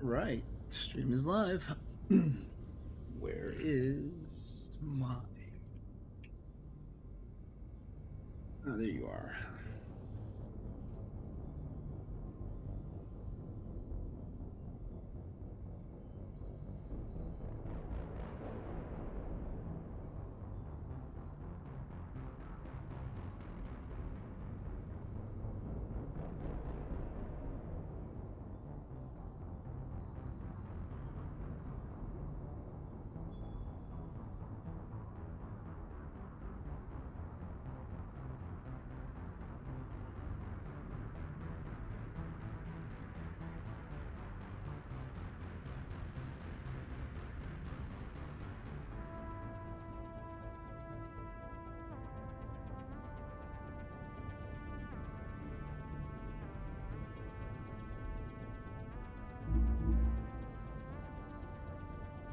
Right. Stream is live. Where is my... Oh, there you are.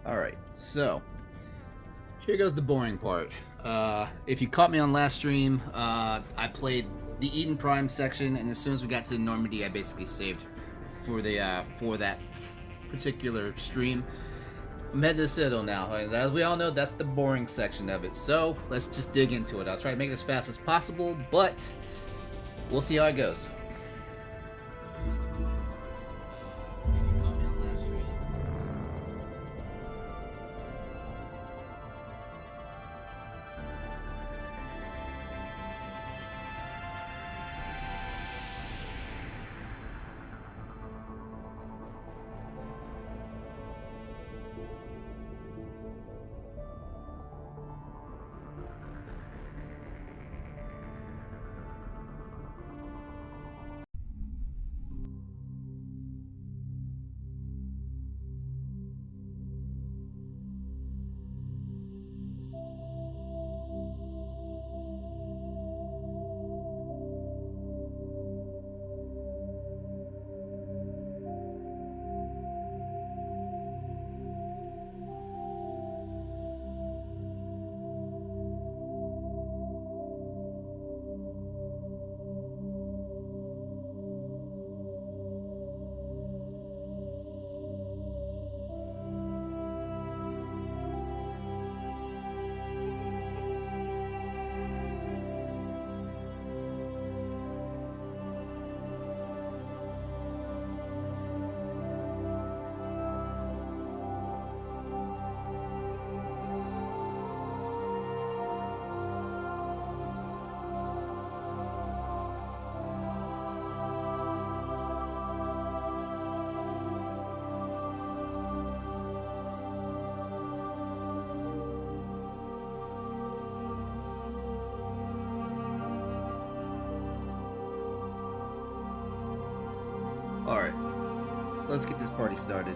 Alright, so here goes the boring part. If you caught me on last stream, I played the Eden Prime section, and as soon as we got to Normandy, I basically saved for that particular stream. I'm heading to Citadel now. As we all know, that's the boring section of it. So let's just dig into it. I'll try to make it as fast as possible, but we'll see how it goes. Alright, let's get this party started.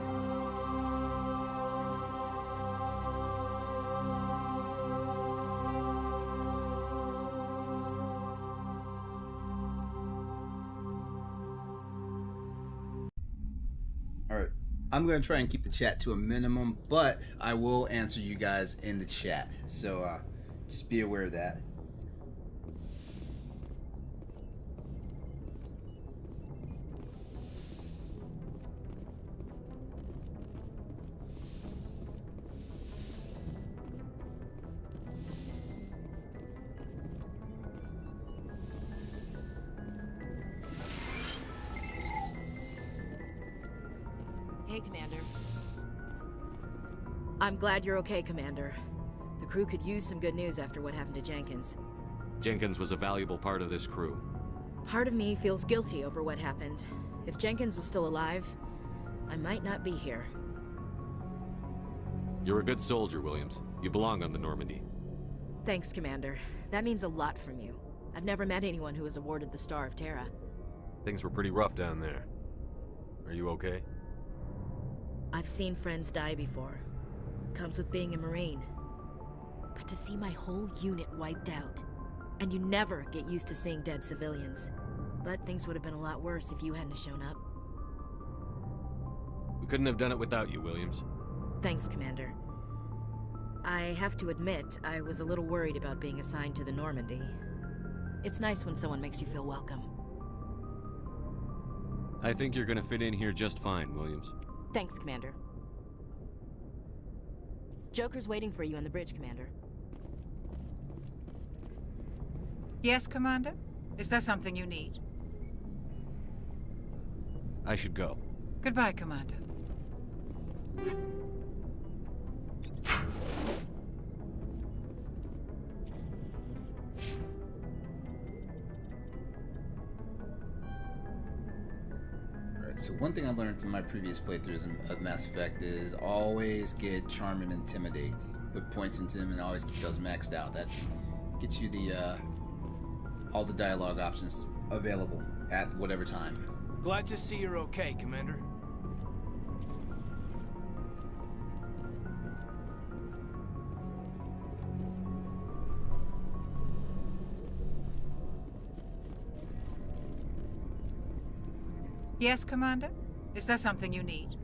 Alright, I'm going to try and keep the chat to a minimum, but I will answer you guys in the chat. So just be aware of that. Hey, Commander. I'm glad you're okay, Commander. The crew could use some good news after what happened to Jenkins. Jenkins was a valuable part of this crew. Part of me feels guilty over what happened. If Jenkins was still alive, I might not be here. You're a good soldier, Williams. You belong on the Normandy. Thanks, Commander. That means a lot from you. I've never met anyone who was awarded the Star of Terra. Things were pretty rough down there. Are you okay? I've seen friends die before. Comes with being a Marine. But to see my whole unit wiped out, and you never get used to seeing dead civilians. But things would have been a lot worse if you hadn't shown up. We couldn't have done it without you, Williams. Thanks, Commander. I have to admit, I was a little worried about being assigned to the Normandy. It's nice when someone makes you feel welcome. I think you're gonna fit in here just fine, Williams. Thanks, Commander. Joker's waiting for you on the bridge, Commander. Yes, Commander? Is there something you need? I should go. Goodbye, Commander. Alright, so one thing I learned from my previous playthroughs of Mass Effect is always get Charm and Intimidate. Put points into them and always keep those maxed out. That gets you the all the dialogue options available at whatever time. Glad to see you're okay, Commander. Yes, Commander? Is there something you need?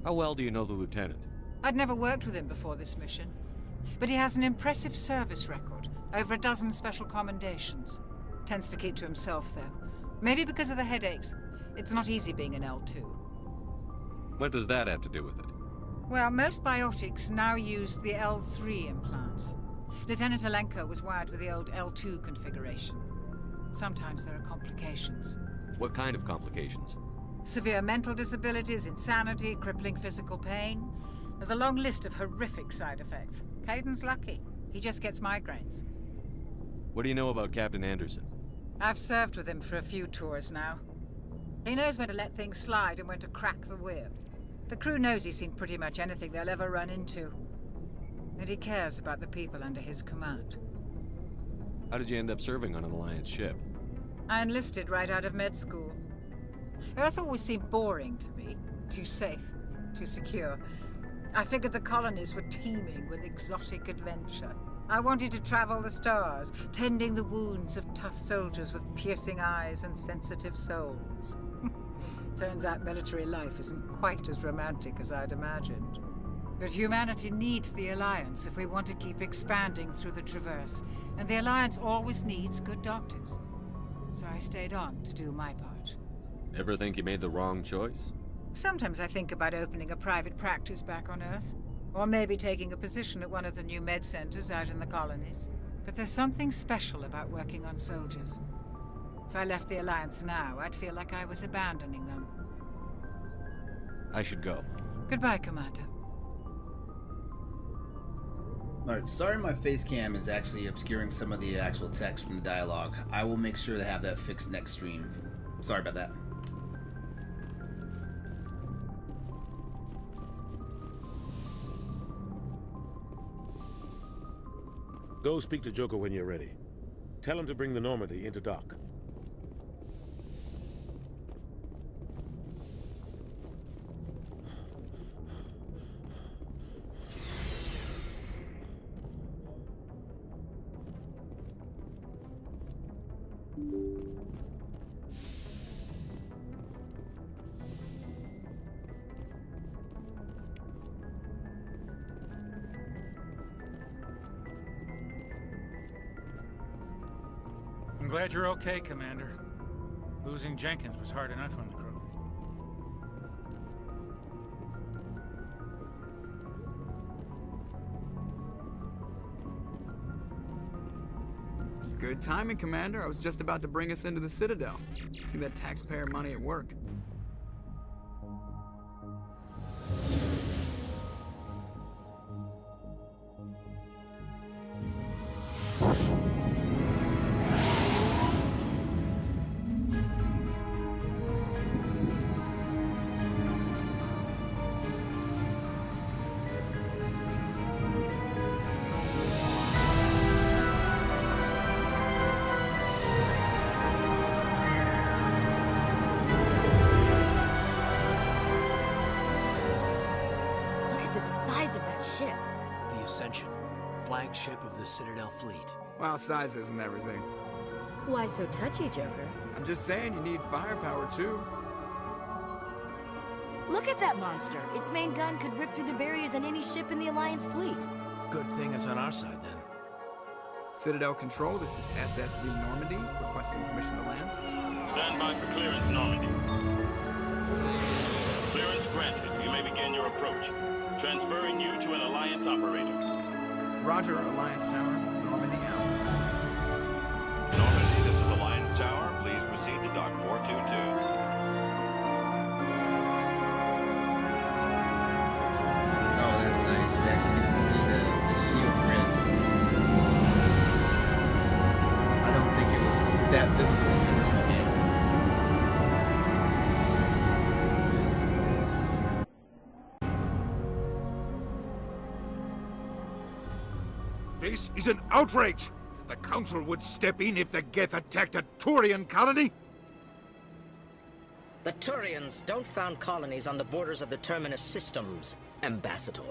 How well do you know the Lieutenant? I'd never worked with him before this mission, but he has an impressive service record, over a dozen special commendations. Tends to keep to himself, though. Maybe because of the headaches. It's not easy being an L2. What does that have to do with it? Well, most biotics now use the L3 implants. Lieutenant Alenko was wired with the old L2 configuration. Sometimes there are complications. What kind of complications? Severe mental disabilities, insanity, crippling physical pain. There's a long list of horrific side effects. Caden's lucky. He just gets migraines. What do you know about Captain Anderson? I've served with him for a few tours now. He knows when to let things slide and when to crack the whip. The crew knows he's seen pretty much anything they'll ever run into. And he cares about the people under his command. How did you end up serving on an Alliance ship? I enlisted right out of med school. Earth always seemed boring to me. Too safe, too secure. I figured the colonies were teeming with exotic adventure. I wanted to travel the stars, tending the wounds of tough soldiers with piercing eyes and sensitive souls. Turns out military life isn't quite as romantic as I'd imagined. But humanity needs the Alliance if we want to keep expanding through the Traverse, and the Alliance always needs good doctors. So I stayed on to do my part. Ever think you made the wrong choice? Sometimes I think about opening a private practice back on Earth. Or maybe taking a position at one of the new med centers out in the colonies. But there's something special about working on soldiers. If I left the Alliance now, I'd feel like I was abandoning them. I should go. Goodbye, Commander. Alright, sorry my face cam is actually obscuring some of the actual text from the dialogue. I will make sure to have that fixed next stream. Sorry about that. Go speak to Joker when you're ready. Tell him to bring the Normandy into dock. I'm glad you're okay, Commander. Losing Jenkins was hard enough on the crew. Good timing, Commander. I was just about to bring us into the Citadel. See that taxpayer money at work. Flagship of the Citadel fleet. Well, size isn't everything. Why so touchy, Joker? I'm just saying you need firepower, too. Look at that monster! Its main gun could rip through the barriers in any ship in the Alliance fleet. Good thing it's on our side, then. Citadel Control, this is SSV Normandy, requesting permission to land. Stand by for clearance, Normandy. Clearance granted. You may approach. Transferring you to an Alliance operator. Roger, Alliance Tower. Normandy out. Normandy, this is Alliance Tower. Please proceed to Dock 422. Oh, that's nice. We actually get to see the shield grid. I don't think it was that visible in the original game. This is an outrage! The Council would step in if the Geth attacked a Turian colony? The Turians don't found colonies on the borders of the Terminus systems, Ambassador.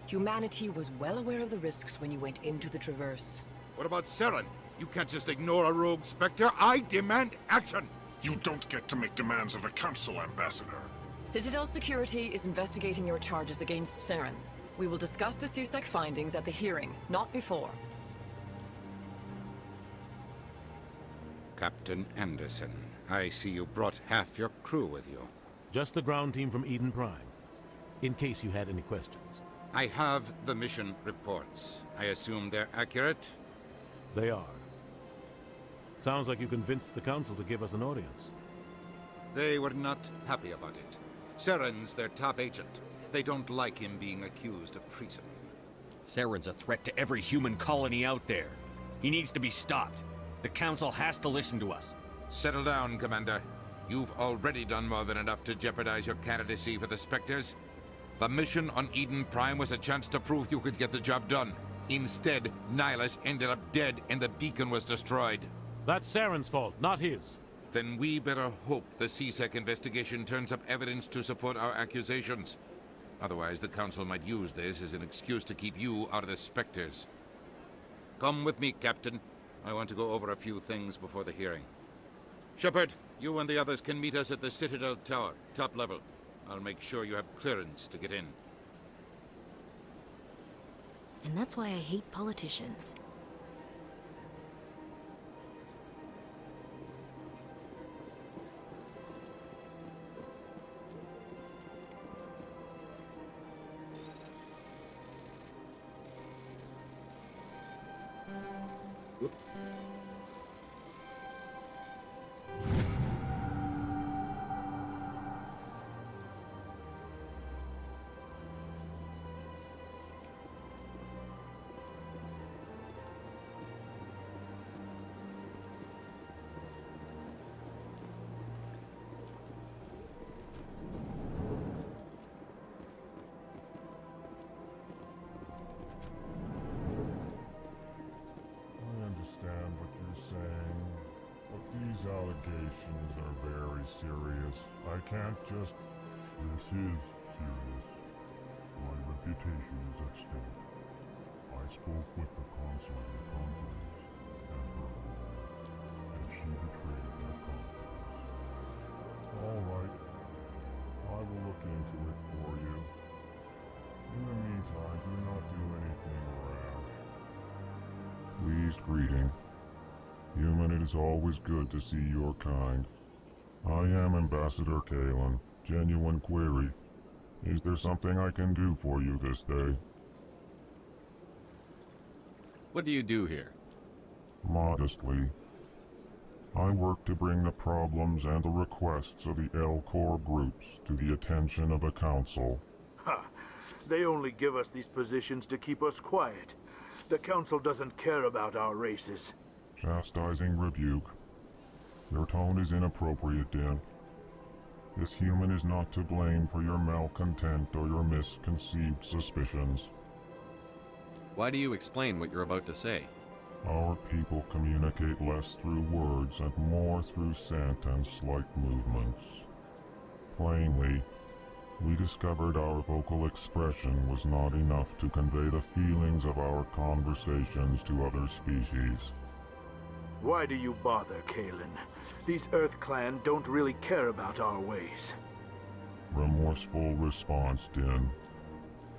Humanity was well aware of the risks when you went into the Traverse. What about Saren? You can't just ignore a rogue Spectre. I demand action! You don't get to make demands of a Council, Ambassador. Citadel Security is investigating your charges against Saren. We will discuss the CSEC findings at the hearing, not before. Captain Anderson, I see you brought half your crew with you. Just the ground team from Eden Prime, in case you had any questions. I have the mission reports. I assume they're accurate? They are. Sounds like you convinced the Council to give us an audience. They were not happy about it. Saren's their top agent. They don't like him being accused of treason. Saren's a threat to every human colony out there. He needs to be stopped. The Council has to listen to us. Settle down, Commander. You've already done more than enough to jeopardize your candidacy for the Spectres. The mission on Eden Prime was a chance to prove you could get the job done. Instead, Nihilus ended up dead and the beacon was destroyed. That's Saren's fault, not his. Then we better hope the CSEC investigation turns up evidence to support our accusations. Otherwise, the Council might use this as an excuse to keep you out of the Spectres. Come with me, Captain. I want to go over a few things before the hearing. Shepard, you and the others can meet us at the Citadel Tower, top level. I'll make sure you have clearance to get in. And that's why I hate politicians. Allegations are very serious. I can't just... This is serious. My reputation is at stake. I spoke with the consort in confidence, and her alone, and she betrayed that confidence. All right. I will look into it for you. In the meantime, do not do anything rash. Pleased greeting. Human, it is always good to see your kind. I am Ambassador Kalen. Genuine query. Is there something I can do for you this day? What do you do here? Modestly. I work to bring the problems and the requests of the Alcor groups to the attention of the Council. Ha! They only give us these positions to keep us quiet. The Council doesn't care about our races. Chastising rebuke. Your tone is inappropriate, Din. This human is not to blame for your malcontent or your misconceived suspicions. Why do you explain what you're about to say? Our people communicate less through words and more through scent and slight movements. Plainly, we discovered our vocal expression was not enough to convey the feelings of our conversations to other species. Why do you bother, Kalen? These Earth Clan don't really care about our ways. Remorseful response, Din.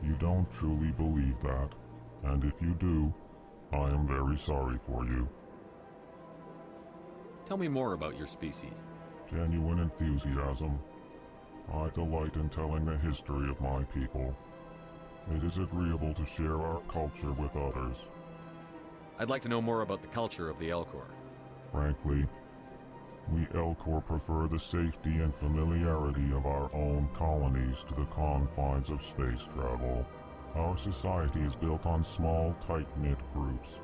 You don't truly believe that, and if you do, I am very sorry for you. Tell me more about your species. Genuine enthusiasm. I delight in telling the history of my people. It is agreeable to share our culture with others. I'd like to know more about the culture of the Alcor. Frankly, we Alcor prefer the safety and familiarity of our own colonies to the confines of space travel. Our society is built on small, tight-knit groups.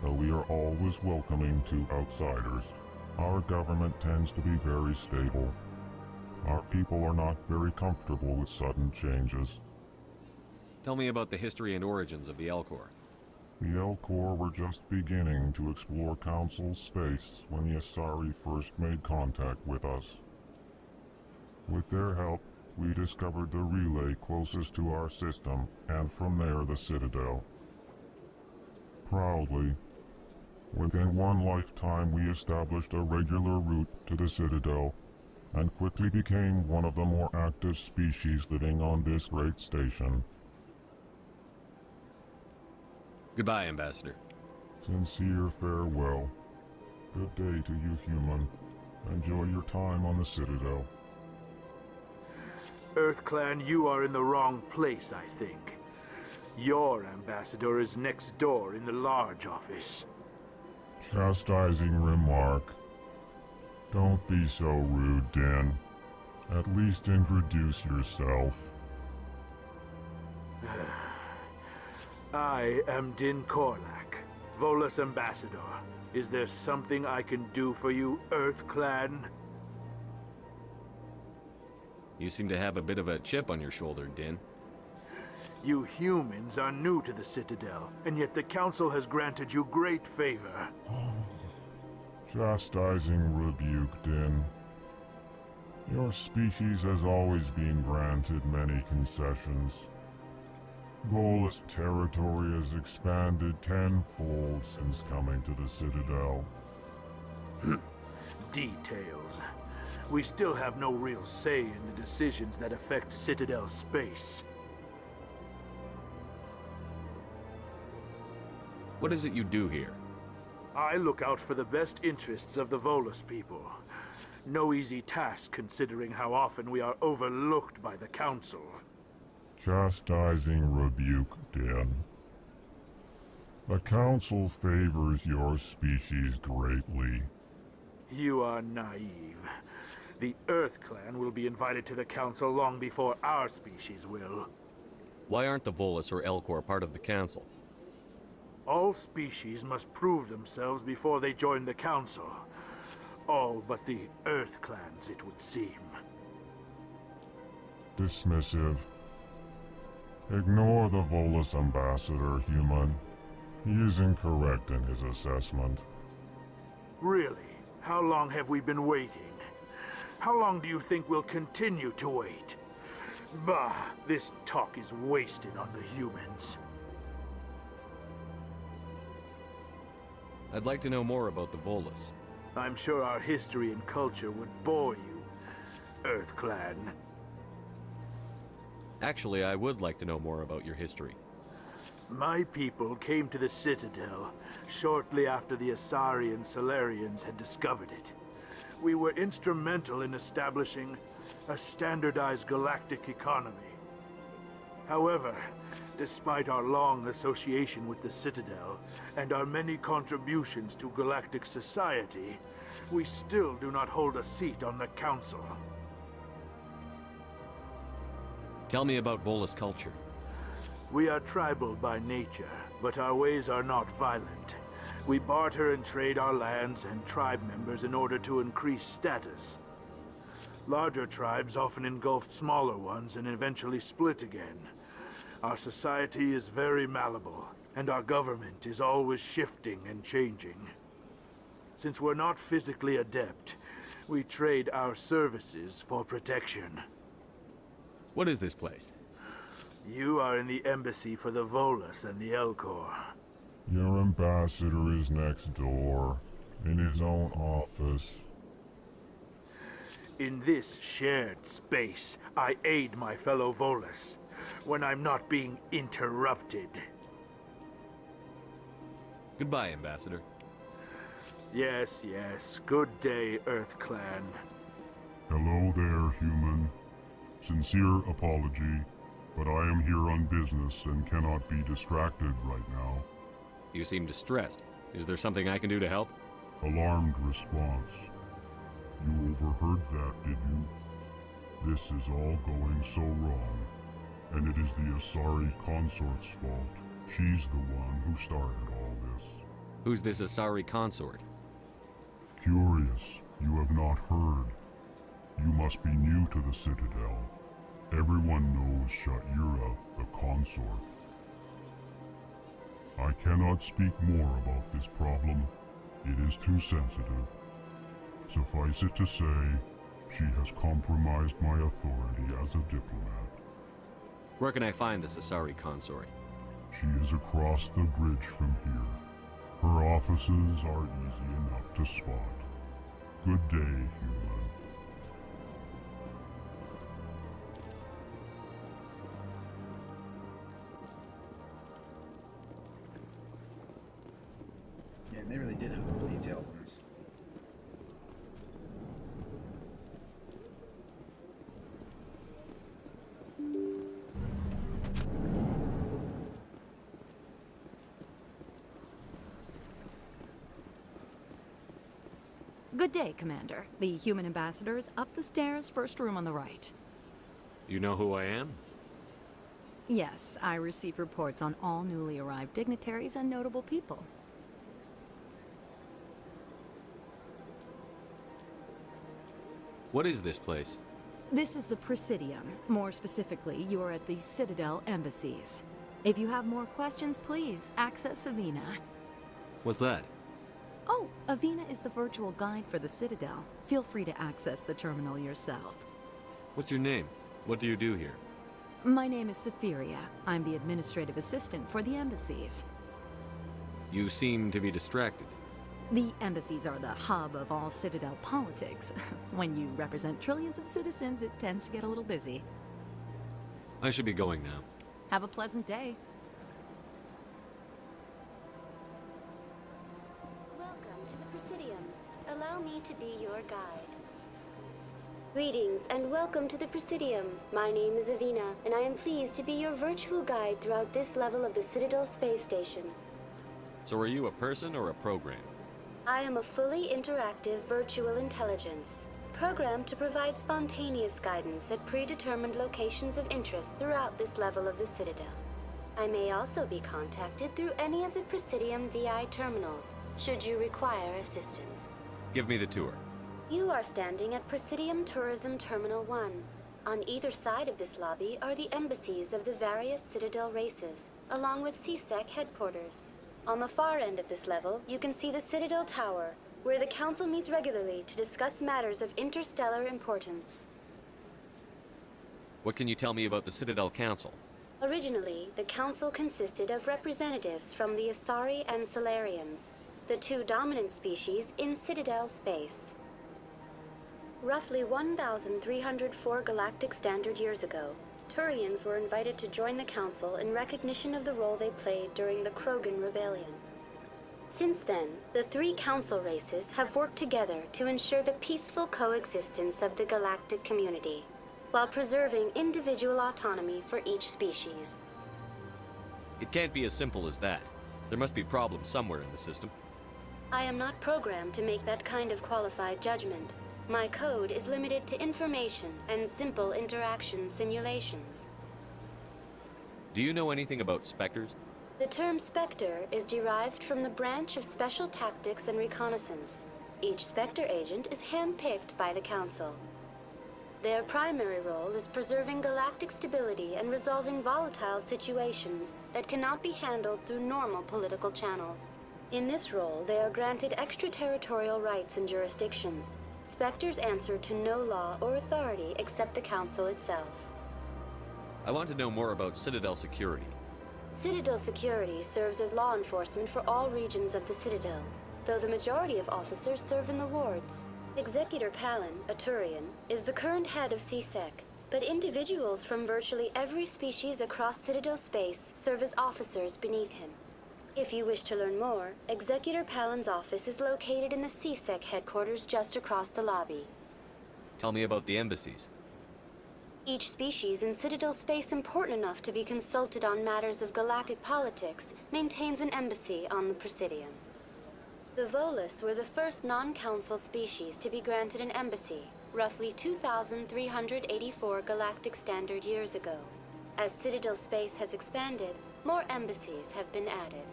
Though we are always welcoming to outsiders, our government tends to be very stable. Our people are not very comfortable with sudden changes. Tell me about the history and origins of the Alcor. The Alcor were just beginning to explore Council space when the Asari first made contact with us. With their help, we discovered the relay closest to our system, and from there the Citadel. Proudly, within one lifetime we established a regular route to the Citadel, and quickly became one of the more active species living on this great station. Goodbye, Ambassador. Sincere farewell. Good day to you, human. Enjoy your time on the Citadel. EarthClan, you are in the wrong place, I think. Your ambassador is next door in the large office. Chastising remark. Don't be so rude, Din. At least introduce yourself. I am Din Korlak, Volus Ambassador. Is there something I can do for you, EarthClan? You seem to have a bit of a chip on your shoulder, Din. You humans are new to the Citadel, and yet the Council has granted you great favor. Chastising rebuke, Din. Your species has always been granted many concessions. Volus territory has expanded tenfold since coming to the Citadel. Details. We still have no real say in the decisions that affect Citadel space. What is it you do here? I look out for the best interests of the Volus people. No easy task considering how often we are overlooked by the Council. Chastising rebuke, Din. The Council favors your species greatly. You are naive. The EarthClan will be invited to the Council long before our species will. Why aren't the Volus or Alcor part of the Council? All species must prove themselves before they join the Council. All but the EarthClans, it would seem. Dismissive. Ignore the Volus Ambassador, human. He is incorrect in his assessment. Really? How long have we been waiting? How long do you think we'll continue to wait? Bah, this talk is wasted on the humans. I'd like to know more about the Volus. I'm sure our history and culture would bore you, EarthClan. Actually, I would like to know more about your history. My people came to the Citadel shortly after the Asari and Solarians had discovered it. We were instrumental in establishing a standardized galactic economy. However, despite our long association with the Citadel and our many contributions to galactic society, we still do not hold a seat on the Council. Tell me about Volus culture. We are tribal by nature, but our ways are not violent. We barter and trade our lands and tribe members in order to increase status. Larger tribes often engulf smaller ones and eventually split again. Our society is very malleable, and our government is always shifting and changing. Since we're not physically adept, we trade our services for protection. What is this place? You are in the embassy for the Volus and the Alcor. Your ambassador is next door, in his own office. In this shared space, I aid my fellow Volus, when I'm not being interrupted. Goodbye, Ambassador. Yes, yes. Good day, EarthClan. Hello there, human. sincere apology, but I am here on business and cannot be distracted right now. You seem distressed. Is there something I can do to help? Alarmed response. You overheard that, did you? This is all going so wrong, and it is the Asari consort's fault. She's the one who started all this. Who's this Asari consort? Curious, you have not heard. You must be new to the Citadel. Everyone knows Sha'ira, the consort. I cannot speak more about this problem. It is too sensitive. Suffice it to say, she has compromised my authority as a diplomat. Where can I find this Asari consort? She is across the bridge from here. Her offices are easy enough to spot. Good day, human. Yeah, they really did have good details on this. Good day, Commander. The human ambassador is up the stairs, first room on the right. You know who I am? Yes, I receive reports on all newly arrived dignitaries and notable people. What is this place? This is the Presidium. More specifically, you are at the Citadel Embassies. If you have more questions, please access Avina. What's that? Oh, Avina is the virtual guide for the Citadel. Feel free to access the terminal yourself. What's your name? What do you do here? My name is Safiria. I'm the administrative assistant for the embassies. You seem to be distracted. The embassies are the hub of all Citadel politics. When you represent trillions of citizens, it tends to get a little busy. I should be going now. Have a pleasant day. Welcome to the Presidium. Allow me to be your guide. Greetings and welcome to the Presidium. My name is Avina, and I am pleased to be your virtual guide throughout this level of the Citadel space station. So are you a person or a program? I am a fully interactive virtual intelligence, programmed to provide spontaneous guidance at predetermined locations of interest throughout this level of the Citadel. I may also be contacted through any of the Presidium VI terminals, should you require assistance. Give me the tour. You are standing at Presidium Tourism Terminal 1. On either side of this lobby are the embassies of the various Citadel races, along with CSEC headquarters. On the far end of this level, you can see the Citadel Tower, where the Council meets regularly to discuss matters of interstellar importance. What can you tell me about the Citadel Council? Originally, the Council consisted of representatives from the Asari and Solarians, the two dominant species in Citadel space. Roughly 1,304 galactic standard years ago, Turians were invited to join the Council in recognition of the role they played during the Krogan Rebellion. Since then, the three Council races have worked together to ensure the peaceful coexistence of the galactic community, while preserving individual autonomy for each species. It can't be as simple as that. There must be problems somewhere in the system. I am not programmed to make that kind of qualified judgment. My code is limited to information and simple interaction simulations. Do you know anything about Spectres? The term Spectre is derived from the branch of Special Tactics and Reconnaissance. Each Spectre agent is handpicked by the Council. Their primary role is preserving galactic stability and resolving volatile situations that cannot be handled through normal political channels. In this role, they are granted extraterritorial rights and jurisdictions. Spectres answer to no law or authority except the Council itself. I want to know more about Citadel Security. Citadel Security serves as law enforcement for all regions of the Citadel, though the majority of officers serve in the wards. Executor Palin, a Turian, is the current head of CSEC, but individuals from virtually every species across Citadel space serve as officers beneath him. If you wish to learn more, Executor Palin's office is located in the CSEC headquarters just across the lobby. Tell me about the embassies. Each species in Citadel space important enough to be consulted on matters of galactic politics maintains an embassy on the Presidium. The Volus were the first non-council species to be granted an embassy, roughly 2,384 galactic standard years ago. As Citadel space has expanded, more embassies have been added.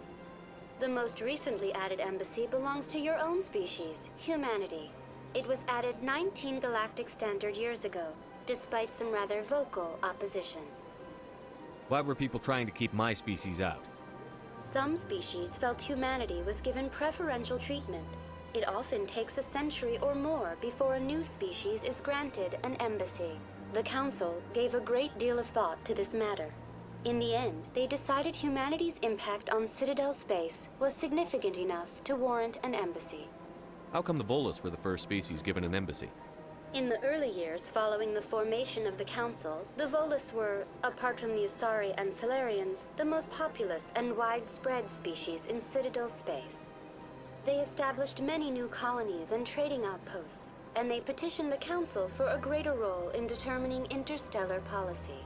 The most recently added embassy belongs to your own species, humanity. It was added 19 galactic standard years ago, despite some rather vocal opposition. Why were people trying to keep my species out? Some species felt humanity was given preferential treatment. It often takes a century or more before a new species is granted an embassy. The Council gave a great deal of thought to this matter. In the end, they decided humanity's impact on Citadel space was significant enough to warrant an embassy. How come the Volus were the first species given an embassy? In the early years following the formation of the Council, the Volus were, apart from the Asari and Salarians, the most populous and widespread species in Citadel space. They established many new colonies and trading outposts, and they petitioned the Council for a greater role in determining interstellar policy.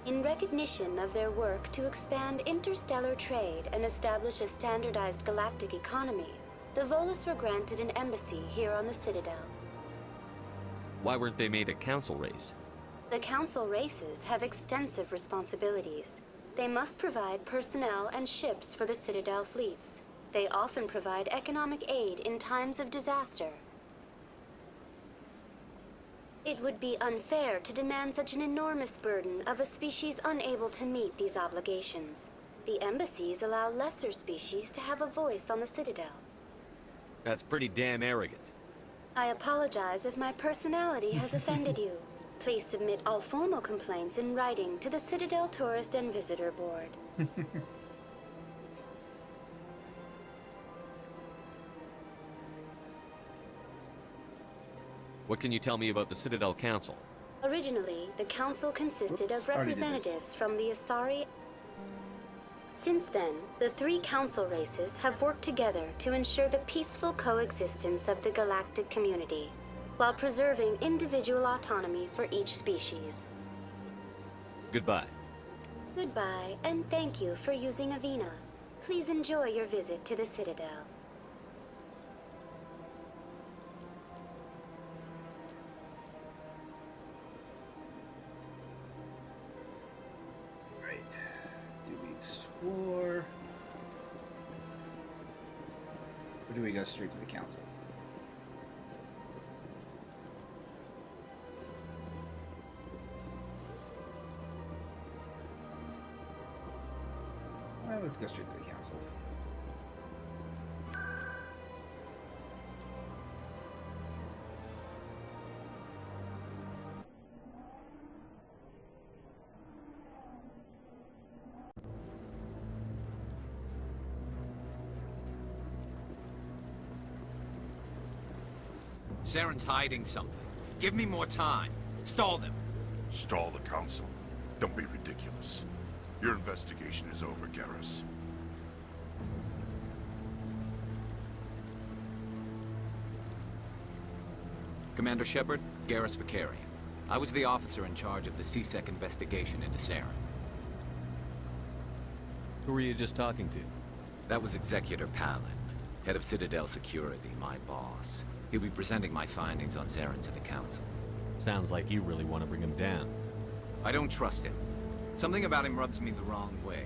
In recognition of their work to expand interstellar trade and establish a standardized galactic economy, the Volus were granted an embassy here on the Citadel. Why weren't they made a council race? The Council races have extensive responsibilities. They must provide personnel and ships for the Citadel fleets. They often provide economic aid in times of disaster. It would be unfair to demand such an enormous burden of a species unable to meet these obligations. The embassies allow lesser species to have a voice on the Citadel. That's pretty damn arrogant. I apologize if my personality has offended you. Please submit all formal complaints in writing to the Citadel Tourist and Visitor Board. What can you tell me about the Citadel Council? Originally, the Council consisted of representatives from the Asari. Since then, the three Council races have worked together to ensure the peaceful coexistence of the galactic community, while preserving individual autonomy for each species. Goodbye. Goodbye, and thank you for using Avina. Please enjoy your visit to the Citadel. Right. Do we explore? Or do we go straight to the Council? Well, let's go straight to the Council. Saren's hiding something. Give me more time. Stall them. Stall the Council? Don't be ridiculous. Your investigation is over, Garrus. Commander Shepard, Garrus Vicarian. I was the officer in charge of the CSEC investigation into Saren. Who were you just talking to? That was Executor Palin, head of Citadel Security, my boss. He'll be presenting my findings on Saren to the Council. Sounds like you really want to bring him down. I don't trust him. Something about him rubs me the wrong way.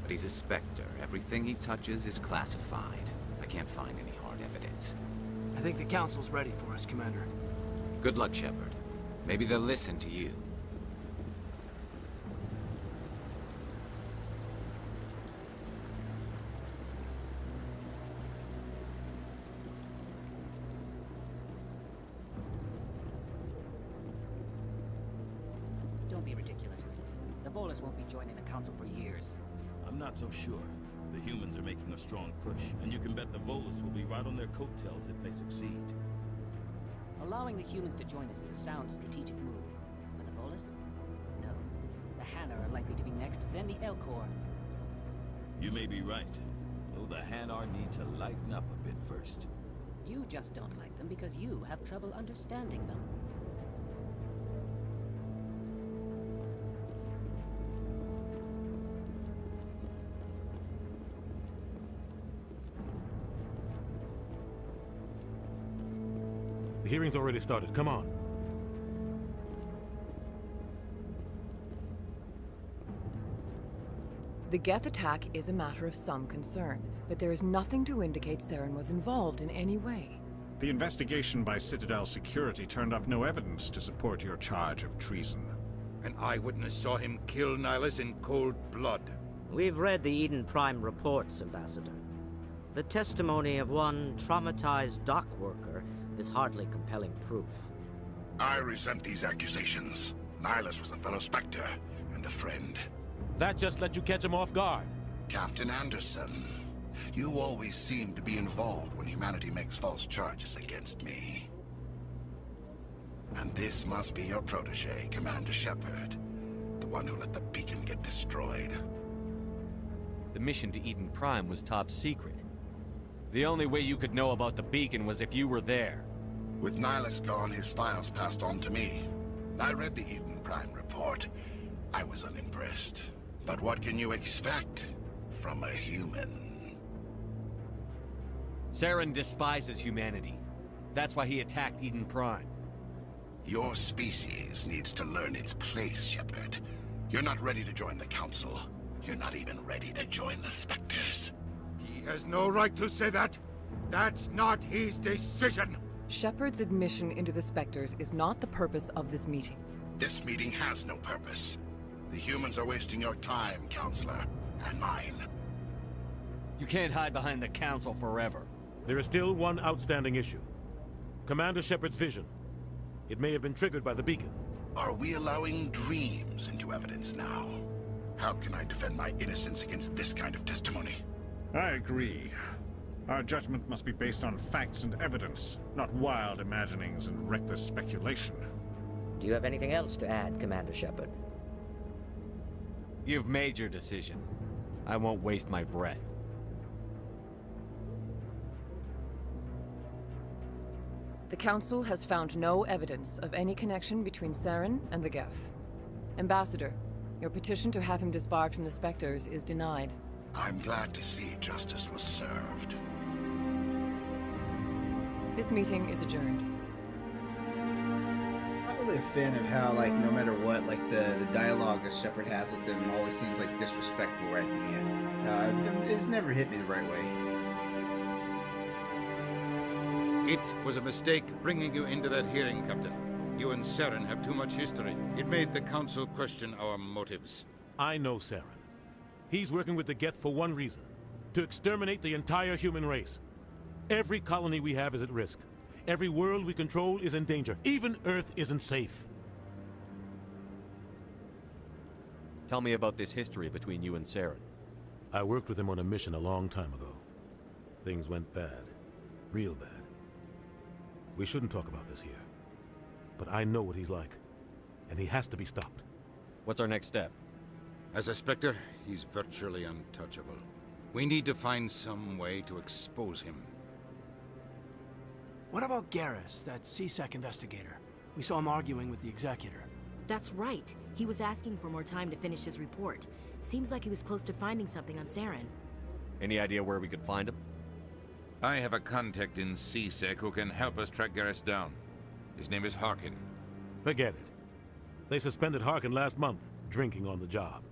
But he's a Spectre. Everything he touches is classified. I can't find any hard evidence. I think the Council's ready for us, Commander. Good luck, Shepard. Maybe they'll listen to you. Don't be ridiculous. The Volus won't be joining the Council for years. I'm not so sure. The humans are making a strong push, and you can bet the Volus will be right on their coattails if they succeed. Allowing the humans to join us is a sound strategic move. But the Volus? No. The Hanna are likely to be next, then the Alcor. You may be right, though the Hanar need to lighten up a bit first. You just don't like them because you have trouble understanding them. hearing's already started. Come on. The Geth attack is a matter of some concern, but there is nothing to indicate Saren was involved in any way. The investigation by Citadel Security turned up no evidence to support your charge of treason. An eyewitness saw him kill Nihilus in cold blood. We've read the Eden Prime reports, Ambassador. The testimony of one traumatized dock worker is hardly compelling proof. I resent these accusations. Nihilus was a fellow Spectre and a friend. That just let you catch him off guard. Captain Anderson, you always seem to be involved when humanity makes false charges against me. And this must be your protege, Commander Shepard, the one who let the beacon get destroyed. The mission to Eden Prime was top secret. The only way you could know about the beacon was if you were there. With Nihilus gone, his files passed on to me. I read the Eden Prime report. I was unimpressed. But what can you expect from a human? Saren despises humanity. That's why he attacked Eden Prime. Your species needs to learn its place, Shepard. You're not ready to join the Council. You're not even ready to join the Spectres. He has no right to say that. That's not his decision. Shepard's admission into the Spectres is not the purpose of this meeting. This meeting has no purpose. The humans are wasting your time, Counselor, and mine. You can't hide behind the Council forever. There is still one outstanding issue. Commander Shepard's vision. It may have been triggered by the beacon. Are we allowing dreams into evidence now? How can I defend my innocence against this kind of testimony? I agree. Our judgment must be based on facts and evidence, not wild imaginings and reckless speculation. Do you have anything else to add, Commander Shepard? You've made your decision. I won't waste my breath. The Council has found no evidence of any connection between Saren and the Geth. Ambassador, your petition to have him disbarred from the Spectres is denied. I'm glad to see justice was served. This meeting is adjourned. Not really a fan of how, like, no matter what, like, the dialogue that Shepard has with them always seems, like, disrespectful right at the end. It's never hit me the right way. It was a mistake bringing you into that hearing, Captain. You and Saren have too much history. It made the Council question our motives. I know Saren. He's working with the Geth for one reason. To exterminate the entire human race. Every colony we have is at risk. Every world we control is in danger. Even Earth isn't safe. Tell me about this history between you and Saren. I worked with him on a mission a long time ago. Things went bad. Real bad. We shouldn't talk about this here. But I know what he's like. And he has to be stopped. What's our next step? As a Spectre, he's virtually untouchable. We need to find some way to expose him. What about Garrus, that CSEC investigator? We saw him arguing with the Executor. That's right. He was asking for more time to finish his report. Seems like he was close to finding something on Saren. Any idea where we could find him? I have a contact in CSEC who can help us track Garrus down. His name is Harkin. Forget it. They suspended Harkin last month, drinking on the job.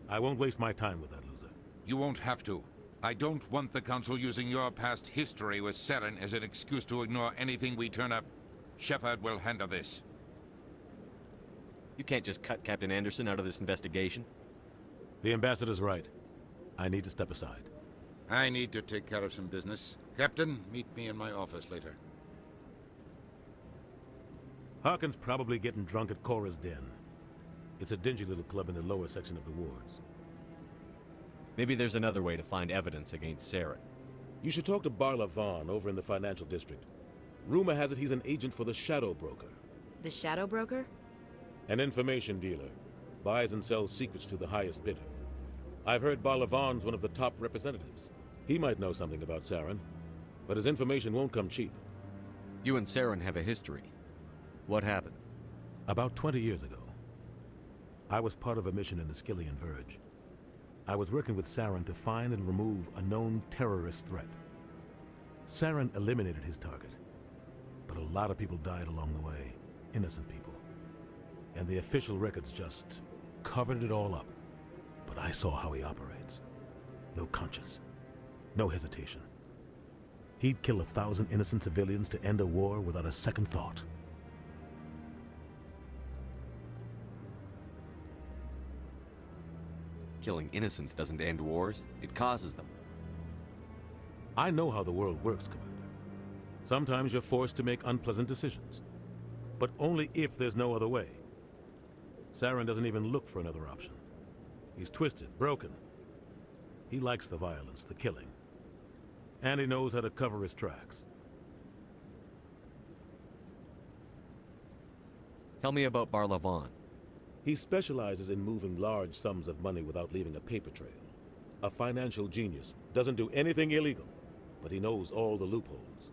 I won't waste my time with that loser. You won't have to. I don't want the Council using your past history with Saren as an excuse to ignore anything we turn up. Shepard will handle this. You can't just cut Captain Anderson out of this investigation. The Ambassador's right. I need to step aside. I need to take care of some business. Captain, meet me in my office later. Harkin's probably getting drunk at Cora's Den. It's a dingy little club in the lower section of the wards. Maybe there's another way to find evidence against Saren. You should talk to Barla Vaughn over in the financial district. Rumor has it he's an agent for the Shadow Broker. The Shadow Broker? An information dealer. Buys and sells secrets to the highest bidder. I've heard Barla Vaughn's one of the top representatives. He might know something about Saren, but his information won't come cheap. You and Saren have a history. What happened? About 20 years ago, I was part of a mission in the Skillian Verge. I was working with Saren to find and remove a known terrorist threat. Saren eliminated his target, but a a lot of people died along the way. Innocent people. And the official records just covered it all up. But I saw how he operates. No conscience. No hesitation. He'd kill 1,000 innocent civilians to end a war without a second thought. Killing innocents doesn't end wars, it causes them. I know how the world works, Commander. Sometimes you're forced to make unpleasant decisions. But only if there's no other way. Saren doesn't even look for another option. He's twisted, broken. He likes the violence, the killing. And he knows how to cover his tracks. Tell me about Barlavon. He specializes in moving large sums of money without leaving a paper trail. A financial genius, doesn't do anything illegal, but he knows all the loopholes.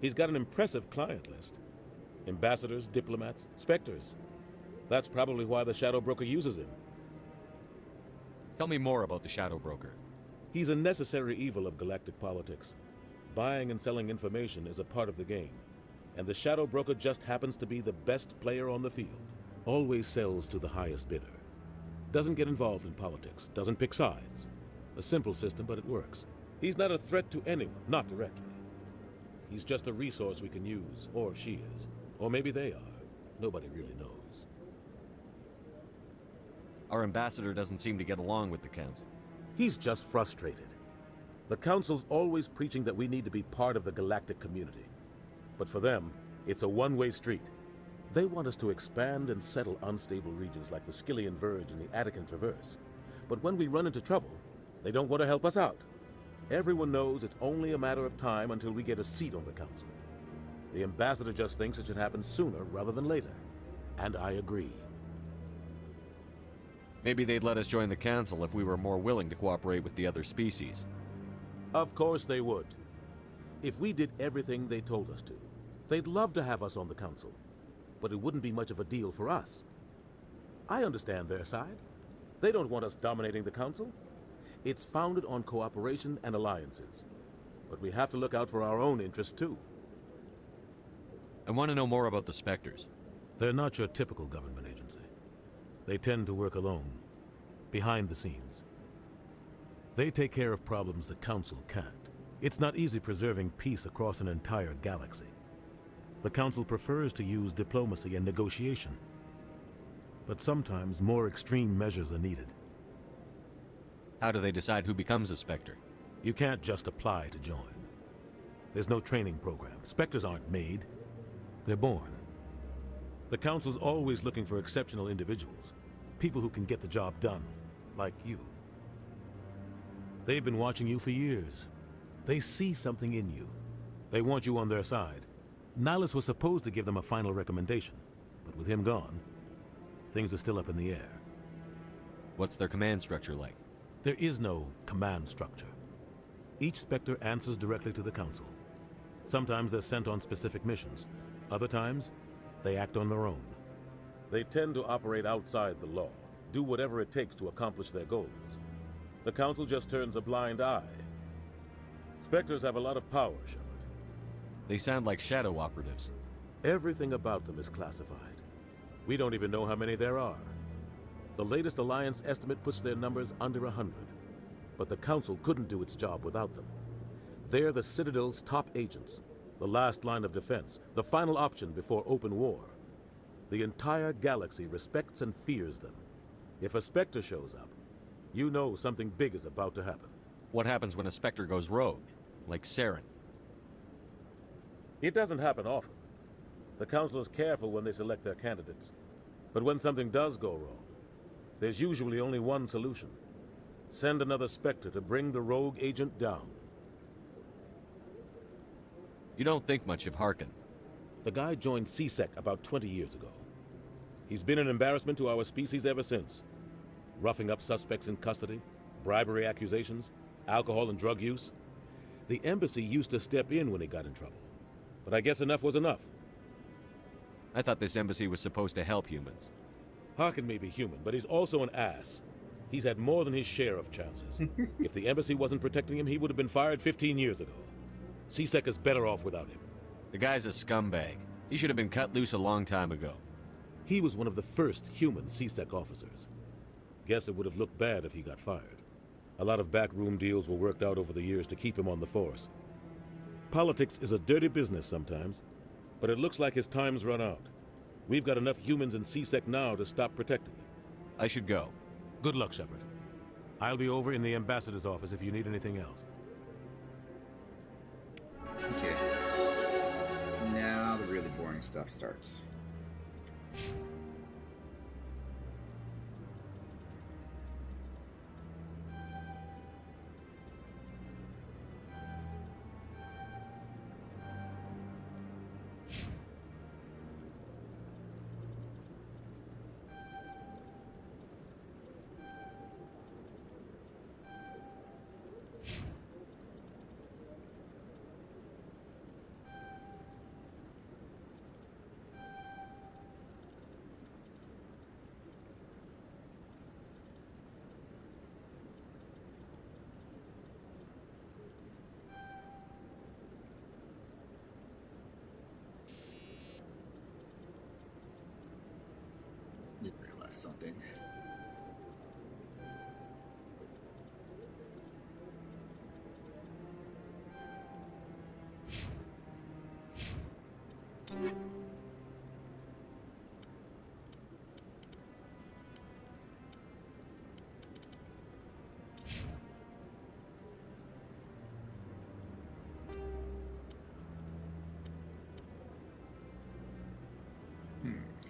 He's got an impressive client list. Ambassadors, diplomats, specters. That's probably why the Shadow Broker uses him. Tell me more about the Shadow Broker. He's a necessary evil of galactic politics. Buying and selling information is a part of the game, and the Shadow Broker just happens to be the best player on the field. Always sells to the highest bidder. Doesn't get involved in politics, doesn't pick sides. A simple system, but it works. He's not a threat to anyone, not directly. He's just a resource we can use, or she is. Or maybe they are. Nobody really knows. Our ambassador doesn't seem to get along with the Council. He's just frustrated. The Council's always preaching that we need to be part of the galactic community. But for them, it's a one-way street. They want us to expand and settle unstable regions like the Skillian Verge and the Attican Traverse. But when we run into trouble, they don't want to help us out. Everyone knows it's only a matter of time until we get a seat on the Council. The ambassador just thinks it should happen sooner rather than later. And I agree. Maybe they'd let us join the Council if we were more willing to cooperate with the other species. Of course they would. If we did everything they told us to, they'd love to have us on the Council. But it wouldn't be much of a deal for us. I understand their side. They don't want us dominating the Council. It's founded on cooperation and alliances. But we have to look out for our own interests too. I want to know more about the Spectres. They're not your typical government agency. They tend to work alone, behind the scenes. They take care of problems the Council can't. It's not easy preserving peace across an entire galaxy. The Council prefers to use diplomacy and negotiation. But sometimes more extreme measures are needed. How do they decide who becomes a Spectre? You can't just apply to join. There's no training program. Spectres aren't made. They're born. The Council's always looking for exceptional individuals. People who can get the job done, like you. They've been watching you for years. They see something in you. They want you on their side. Nihilus was supposed to give them a final recommendation, but with him gone, things are still up in the air. What's their command structure like? There is no command structure. Each Spectre answers directly to the Council. Sometimes they're sent on specific missions. Other times, they act on their own. They tend to operate outside the law, do whatever it takes to accomplish their goals. The Council just turns a blind eye. Spectres have a lot of power, Shepard. They sound like shadow operatives. Everything about them is classified. We don't even know how many there are. The latest Alliance estimate puts their numbers under 100. But the Council couldn't do its job without them. They're the Citadel's top agents, the last line of defense, the final option before open war. The entire galaxy respects and fears them. If a Spectre shows up, you know something big is about to happen. What happens when a Spectre goes rogue, like Saren? It doesn't happen often. The Council is careful when they select their candidates. But when something does go wrong, there's usually only one solution. Send another Spectre to bring the rogue agent down. You don't think much of Harkin. The guy joined CSEC about 20 years ago. He's been an embarrassment to our species ever since. Roughing up suspects in custody, bribery accusations, alcohol and drug use. The embassy used to step in when he got in trouble. But I guess enough was enough. I thought this embassy was supposed to help humans. Harkin may be human, but he's also an ass. He's had more than his share of chances. If the embassy wasn't protecting him, he would have been fired 15 years ago. CSEC is better off without him. The guy's a scumbag. He should have been cut loose a long time ago. He was one of the first human CSEC officers. Guess it would have looked bad if he got fired. A lot of backroom deals were worked out over the years to keep him on the force. Politics is a dirty business sometimes, but it looks like his time's run out. We've got enough humans in CSEC now to stop protecting him. I should go. Good luck, Shepard. I'll be over in the ambassador's office if you need anything else. Okay. Now the really boring stuff starts. Just realized something.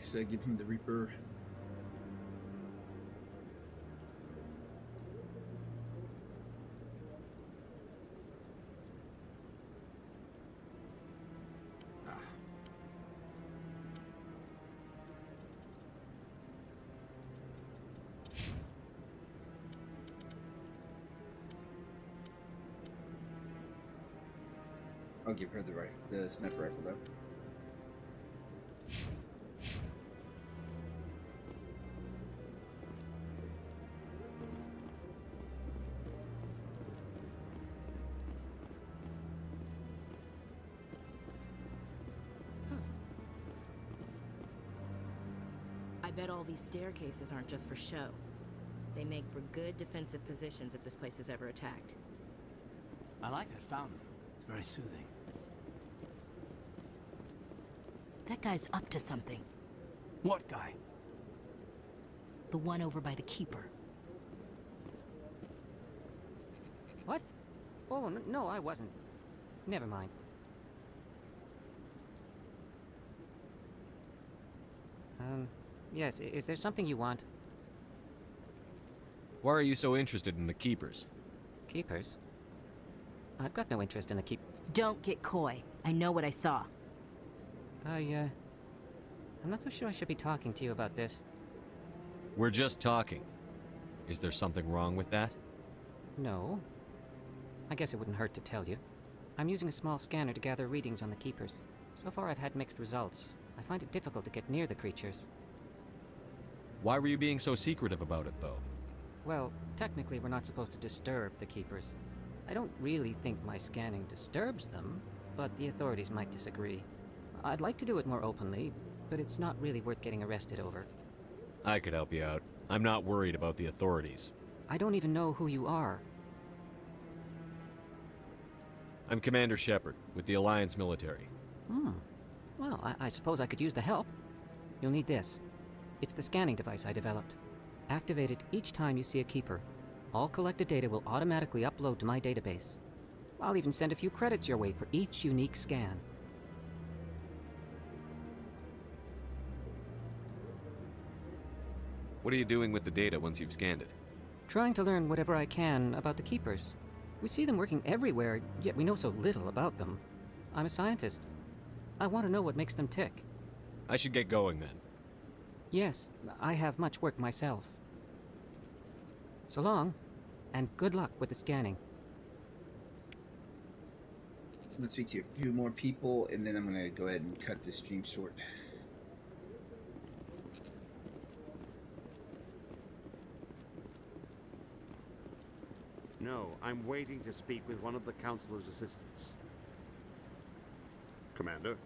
Should I give him the Reaper? I'll give her the sniper rifle though. I bet all these staircases aren't just for show. They make for good defensive positions if this place is ever attacked. I like that fountain. It's very soothing. That guy's up to something. What guy? The one over by the Keeper. What? Oh, no, I wasn't. Never mind. Yes, is there something you want? Why are you so interested in the Keepers? Keepers? I've got no interest in the keep... Don't get coy. I know what I saw. I'm not so sure I should be talking to you about this. We're just talking. Is there something wrong with that? No. I guess it wouldn't hurt to tell you. I'm using a small scanner to gather readings on the Keepers. So far I've had mixed results. I find it difficult to get near the creatures. Why were you being so secretive about it, though? Well, technically we're not supposed to disturb the Keepers. I don't really think my scanning disturbs them, but the authorities might disagree. I'd like to do it more openly, but it's not really worth getting arrested over. I could help you out. I'm not worried about the authorities. I don't even know who you are. I'm Commander Shepard, with the Alliance military. Well, I suppose I could use the help. You'll need this. It's the scanning device I developed. Activate it each time you see a Keeper. All collected data will automatically upload to my database. I'll even send a few credits your way for each unique scan. What are you doing with the data once you've scanned it? Trying to learn whatever I can about the Keepers. We see them working everywhere, yet we know so little about them. I'm a scientist. I want to know what makes them tick. I should get going then. Yes, I have much work myself. So long, and good luck with the scanning. I'm gonna speak to a few more people, and then I'm gonna go ahead and cut this stream short. No, I'm waiting to speak with one of the Councilor's assistants. Commander.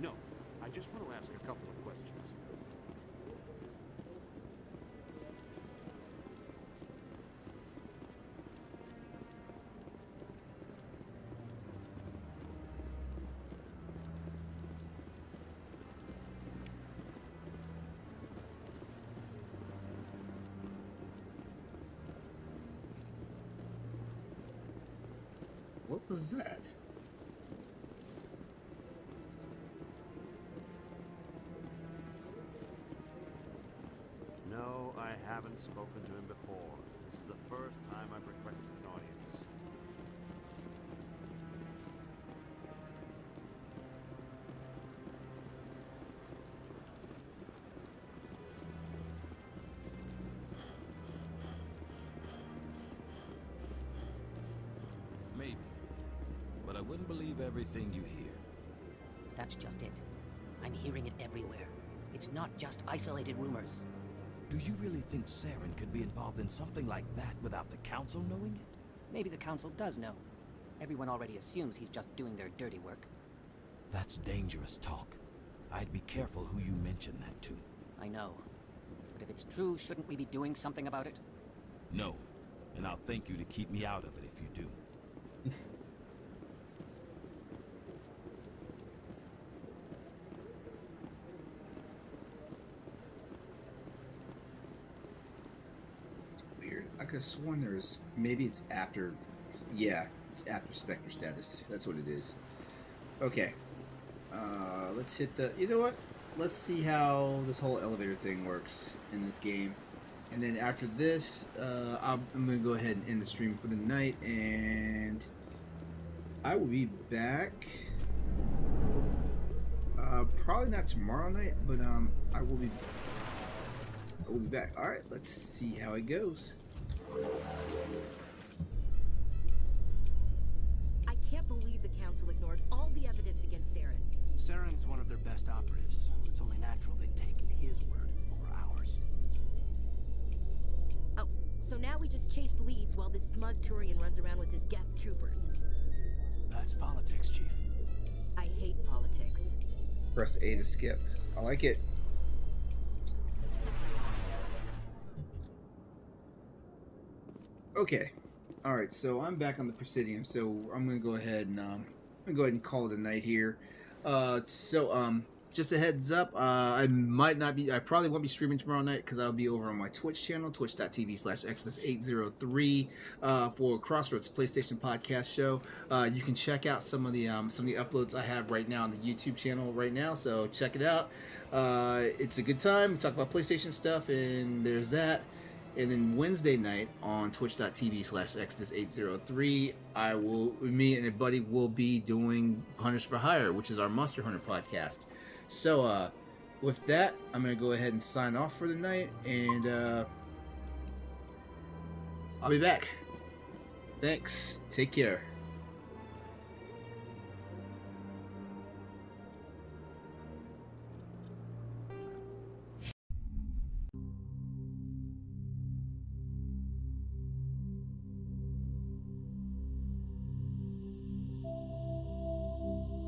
No, I just want to ask a couple of questions. What was that? No, I haven't spoken to him before. This is the first time I've requested an audience. Maybe. But I wouldn't believe everything you hear. That's just it. I'm hearing it everywhere. It's not just isolated rumors. Do you really think Saren could be involved in something like that without the Council knowing it? Maybe the Council does know. Everyone already assumes he's just doing their dirty work. That's dangerous talk. I'd be careful who you mention that to. I know. But if it's true, shouldn't we be doing something about it? No. And I'll thank you to keep me out of it if you do. Weird. I could have sworn there's... Maybe it's after... Yeah, it's after Spectre status. That's what it is. Okay. Let's hit the... You know what? Let's see how this whole elevator thing works in this game. And then after this, I'm going to go ahead and end the stream for the night. And I will be back... probably not tomorrow night, but I will be back. All right, let's see how it goes. I can't believe the Council ignored all the evidence against Saren. Saren's one of their best operatives. It's only natural they'd take his word over ours. Oh, so now we just chase leads while this smug Turian runs around with his Geth troopers. That's politics, Chief. I hate politics. Press A to skip. I like it. Okay. All right. So I'm back on the Presidium. So I'm gonna go ahead and call it a night here. Just a heads up. I probably won't be streaming tomorrow night because I'll be over on my Twitch channel, twitch.tv/Exodus803, for Crossroads PlayStation Podcast Show. You can check out some of the uploads I have right now on the YouTube channel right now. So check it out. It's a good time. We talk about PlayStation stuff, and there's that. And then Wednesday night on twitch.tv/Exodus803, me and a buddy will be doing Hunters for Hire, which is our Monster Hunter podcast. So, with that, I'm going to go ahead and sign off for the night, and I'll be back. Thanks. Take care.